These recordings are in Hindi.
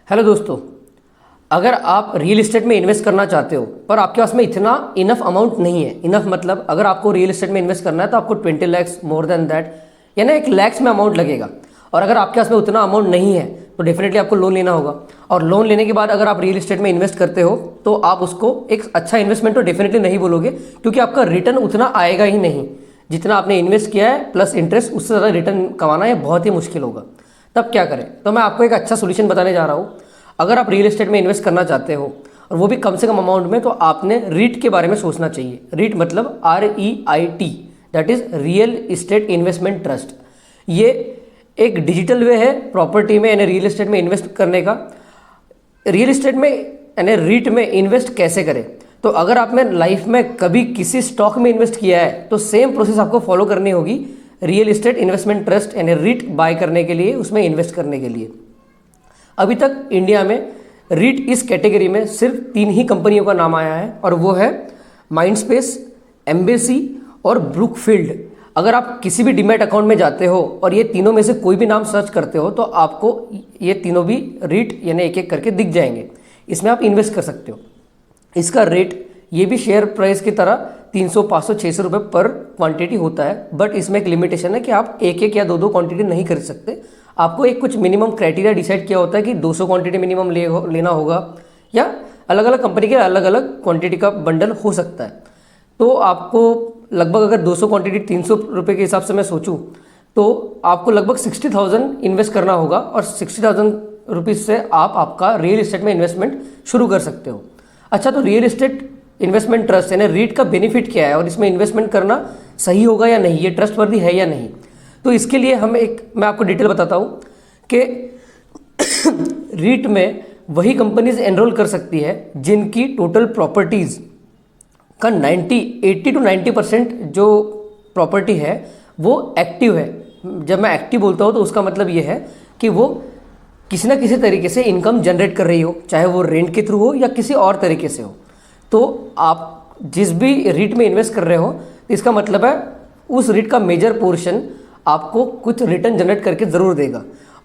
हेलो दोस्तों, अगर आप रियल इस्टेट में इन्वेस्ट करना चाहते हो पर आपके पास में इतना इनफ अमाउंट नहीं है। इनफ मतलब अगर आपको रियल इस्टेट में इन्वेस्ट करना है तो आपको 20 लैक्स मोर देन दैट यानी 1 लाख में अमाउंट लगेगा। और अगर आपके पास में उतना अमाउंट नहीं है तो डेफिनेटली आपको लोन लेना होगा। और लोन लेने के बाद अगर आप रियल इस्टेट में इन्वेस्ट करते हो तो आप उसको एक अच्छा इन्वेस्टमेंट तो डेफिनेटली नहीं बोलोगे, क्योंकि आपका रिटर्न उतना आएगा ही नहीं। जितना आपने इन्वेस्ट किया है प्लस इंटरेस्ट, उससे ज़्यादा रिटर्न कमाना ये बहुत ही मुश्किल होगा। तब क्या करें? तो मैं आपको एक अच्छा सोल्यूशन बताने जा रहा हूँ। अगर आप रियल एस्टेट में इन्वेस्ट करना चाहते हो और वो भी कम से कम अमाउंट में, तो आपने रीट के बारे में सोचना चाहिए। रीट मतलब REIT, that is real estate investment trust. ये एक डिजिटल वे है प्रॉपर्टी में यानी रियल एस्टेट में इन्वेस्ट करने का। रियल एस्टेट में यानी रीट में इन्वेस्ट कैसे करें? तो अगर आपने लाइफ में कभी किसी स्टॉक में इन्वेस्ट किया है तो सेम प्रोसेस आपको फॉलो करनी होगी रियल एस्टेट इन्वेस्टमेंट ट्रस्ट यानी रीट बाय करने के लिए, उसमें इन्वेस्ट करने के लिए। अभी तक इंडिया में रीट इस कैटेगरी में सिर्फ 3 ही कंपनियों का नाम आया है, और वो है माइंडस्पेस, एम्बेसी और ब्रुकफील्ड। अगर आप किसी भी डीमैट अकाउंट में जाते हो और ये तीनों में से कोई भी नाम सर्च करते हो तो आपको ये तीनों भी रीट यानी एक एक करके दिख जाएंगे। इसमें आप इन्वेस्ट कर सकते हो। इसका रेट ये भी शेयर प्राइस की तरह 300, 500, 600 रुपये पर क्वांटिटी होता है, बट इसमें एक लिमिटेशन है कि आप एक एक या दो क्वांटिटी नहीं खरीद सकते। आपको एक कुछ मिनिमम क्राइटेरिया डिसाइड किया होता है कि 200 क्वांटिटी मिनिमम लेना होगा, या अलग अलग कंपनी के अलग अलग क्वांटिटी का बंडल हो सकता है। तो आपको लगभग अगर 200 क्वांटिटी 300 रुपये के हिसाब से मैं सोचूं तो आपको लगभग 60,000 इन्वेस्ट करना होगा, और 60,000 रुपीज़ से आप आपका रियल इस्टेट में इन्वेस्टमेंट शुरू कर सकते हो। अच्छा, तो रियल इस्टेट इन्वेस्टमेंट ट्रस्ट यानी रीट का बेनिफिट क्या है और इसमें इन्वेस्टमेंट करना सही होगा या नहीं, ये ट्रस्टवर्दी है या नहीं? तो इसके लिए मैं आपको डिटेल बताता हूँ कि रीट में वही कंपनीज एनरोल कर सकती है जिनकी टोटल प्रॉपर्टीज़ का 80 to 90% जो प्रॉपर्टी है वो एक्टिव है। जब मैं एक्टिव बोलता हूँ तो उसका मतलब ये है कि वो किसी ना किसी तरीके से इनकम जनरेट कर रही हो, चाहे वो रेंट के थ्रू हो या किसी और तरीके से हो। तो आप जिस भी रीट में इन्वेस्ट कर रहे हो, इसका मतलब है उस रीट का मेजर पोर्शन आपको कुछ रिटर्न जनरेट करके ज़रूर देगा।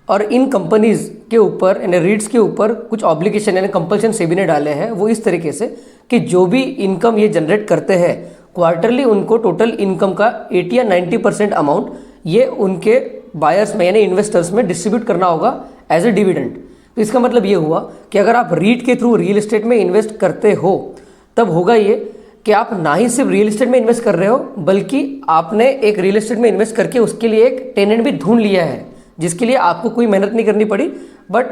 और इन कंपनीज़ के ऊपर यानी रीट्स के ऊपर कुछ ऑब्लिगेशन यानी कंपल्शन सेबी ने डाले हैं, वो इस तरीके से कि जो भी इनकम ये जनरेट करते हैं क्वार्टरली, उनको टोटल इनकम का 80 या 90% अमाउंट ये उनके बायर्स में यानी इन्वेस्टर्स में डिस्ट्रीब्यूट करना होगा एज ए डिविडेंड। तो इसका मतलब ये हुआ कि अगर आप रीट के थ्रू रियल एस्टेट में इन्वेस्ट करते हो तब होगा ये कि आप ना ही सिर्फ रियल एस्टेट में इन्वेस्ट कर रहे हो, बल्कि आपने एक रियल एस्टेट में इन्वेस्ट करके उसके लिए एक टेनेंट भी ढूंढ लिया है, जिसके लिए आपको कोई मेहनत नहीं करनी पड़ी, बट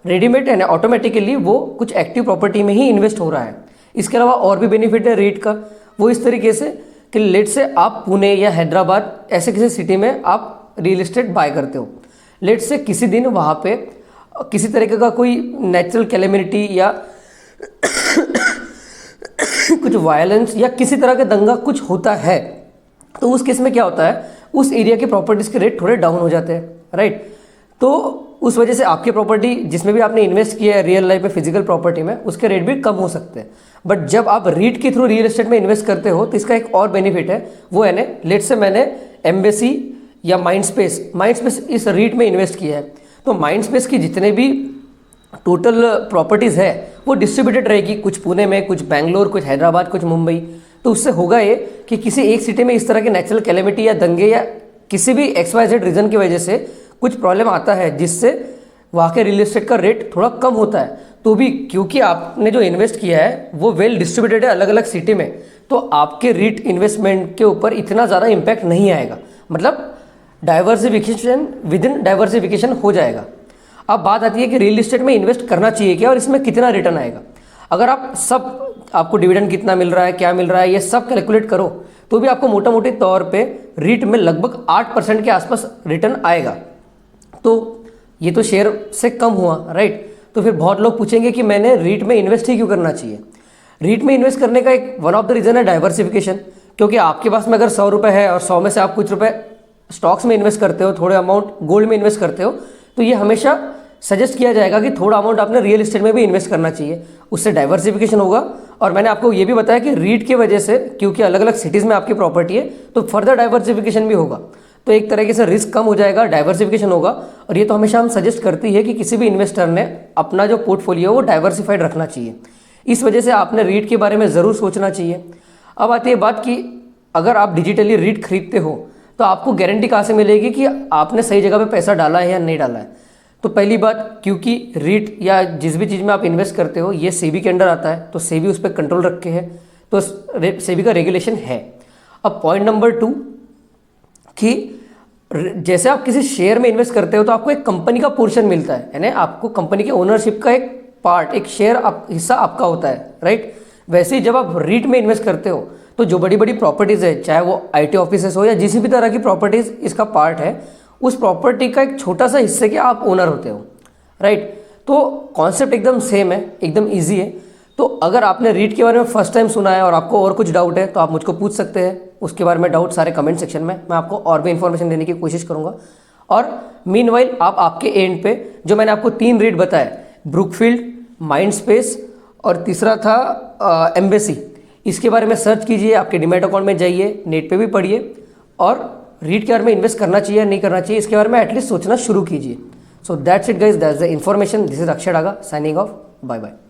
रेडीमेड यानी ऑटोमेटिकली वो कुछ एक्टिव प्रॉपर्टी में ही इन्वेस्ट हो रहा है। इसके अलावा और भी बेनिफिट है रीट का, वो इस तरीके से कि लेट से आप पुणे या हैदराबाद ऐसे किसी सिटी में आप रियल एस्टेट बाय करते हो। लेट से किसी दिन वहाँ पे किसी तरीके का कोई नेचुरल कैलेमिनिटी या कुछ वायलेंस या किसी तरह का दंगा कुछ होता है, तो उस केस में क्या होता है, उस एरिया के प्रॉपर्टीज़ के रेट थोड़े डाउन हो जाते हैं, राइट। तो उस वजह से आपकी प्रॉपर्टी जिसमें भी आपने इन्वेस्ट किया है रियल लाइफ में फिजिकल प्रॉपर्टी में, उसके रेट भी कम हो सकते हैं। बट जब आप रीट के थ्रू रियल एस्टेट में इन्वेस्ट करते हो तो इसका एक और बेनिफिट है, वो है ना, लेट से मैंने एम्बेसी या माइंडस्पेस इस रीट में इन्वेस्ट किया है, तो माइंडस्पेस की जितने भी टोटल प्रॉपर्टीज़ है वो डिस्ट्रीब्यूटेड रहेगी, कुछ पुणे में, कुछ बैंगलोर, कुछ हैदराबाद, कुछ मुंबई। तो उससे होगा ये कि किसी एक सिटी में इस तरह के नेचुरल कैलेमिटी या दंगे या किसी भी XYZ रीज़न की वजह से कुछ प्रॉब्लम आता है जिससे वहाँ के रियल एस्टेट का रेट थोड़ा कम होता है, तो भी क्योंकि आपने जो इन्वेस्ट किया है वो वेल डिस्ट्रीब्यूटेड है अलग अलग सिटी में, तो आपके रीट इन्वेस्टमेंट के ऊपर इतना ज़्यादा इम्पैक्ट नहीं आएगा। मतलब डाइवर्सिफिकेशन विद इन डाइवर्सिफिकेशन हो जाएगा। अब बात आती है कि रियल एस्टेट में इन्वेस्ट करना चाहिए क्या और इसमें कितना रिटर्न आएगा। अगर आपको डिविडेंड कितना मिल रहा है, क्या मिल रहा है, ये सब कैलकुलेट करो तो भी आपको मोटा मोटी तौर पे रीट में लगभग 8% के आसपास रिटर्न आएगा। तो ये तो शेयर से कम हुआ, राइट। तो फिर बहुत लोग पूछेंगे कि मैंने रीट में इन्वेस्ट ही क्यों करना चाहिए। रीट में इन्वेस्ट करने का एक वन ऑफ द रीज़न है डाइवर्सिफिकेशन, क्योंकि आपके पास में अगर 100 रुपये है और 100 में से आप कुछ रुपए स्टॉक्स में इन्वेस्ट करते हो, थोड़े अमाउंट गोल्ड में इन्वेस्ट करते हो, तो ये हमेशा सजेस्ट किया जाएगा कि थोड़ा अमाउंट आपने रियल एस्टेट में भी इन्वेस्ट करना चाहिए, उससे डाइवर्सिफिकेशन होगा। और मैंने आपको ये भी बताया कि रीट की वजह से, क्योंकि अलग अलग सिटीज़ में आपकी प्रॉपर्टी है, तो फर्दर डाइवर्सिफिकेशन भी होगा। तो एक तरीके से रिस्क कम हो जाएगा, डाइवर्सिफिकेशन होगा। और ये तो हमेशा हम सजेस्ट करती है कि किसी भी इन्वेस्टर ने अपना जो पोर्टफोलियो है वो डाइवर्सिफाइड रखना चाहिए। इस वजह से आपने रीट के बारे में ज़रूर सोचना चाहिए। अब आती है बात कि अगर आप डिजिटली रीट खरीदते हो तो आपको गारंटी कहाँ से मिलेगी कि आपने सही जगह पे पैसा डाला है या नहीं डाला है। तो पहली बात, क्योंकि रीट या जिस भी चीज़ में आप इन्वेस्ट करते हो ये सेबी के अंडर आता है, तो सेबी उस पर कंट्रोल रखे है, तो सेबी का रेगुलेशन है। अब पॉइंट नंबर 2 कि जैसे आप किसी शेयर में इन्वेस्ट करते हो तो आपको एक कंपनी का पोर्शन मिलता है, यानी आपको कंपनी के ओनरशिप का एक पार्ट, एक शेयर हिस्सा आपका होता है, राइट। वैसे ही जब आप रीट में इन्वेस्ट करते हो तो जो बड़ी बड़ी प्रॉपर्टीज़ है, चाहे वो आईटी ऑफिसेस हो या जिस भी तरह की प्रॉपर्टीज़ इसका पार्ट है, उस प्रॉपर्टी का एक छोटा सा हिस्से के आप ओनर होते हो, राइट। तो कॉन्सेप्ट एकदम सेम है, एकदम ईजी है। तो अगर आपने रीट के बारे में फर्स्ट टाइम सुना है और आपको और कुछ डाउट है तो आप मुझको पूछ सकते हैं उसके बारे में डाउट सारे कमेंट सेक्शन में, मैं आपको और भी इन्फॉर्मेशन देने की कोशिश करूँगा। और मीनवाइल आप आपके एंड पे जो मैंने आपको 3 रीट बताए, ब्रुकफील्ड, माइंडस्पेस और तीसरा था एम्बेसी, इसके बारे में सर्च कीजिए, आपके डीमैट अकाउंट में जाइए, नेट पे भी पढ़िए और रीट के बारे में इन्वेस्ट करना चाहिए या नहीं करना चाहिए इसके बारे में एटलीस्ट सोचना शुरू कीजिए। So that's it guys, that's the information. This is Akshay Daga signing off, bye bye.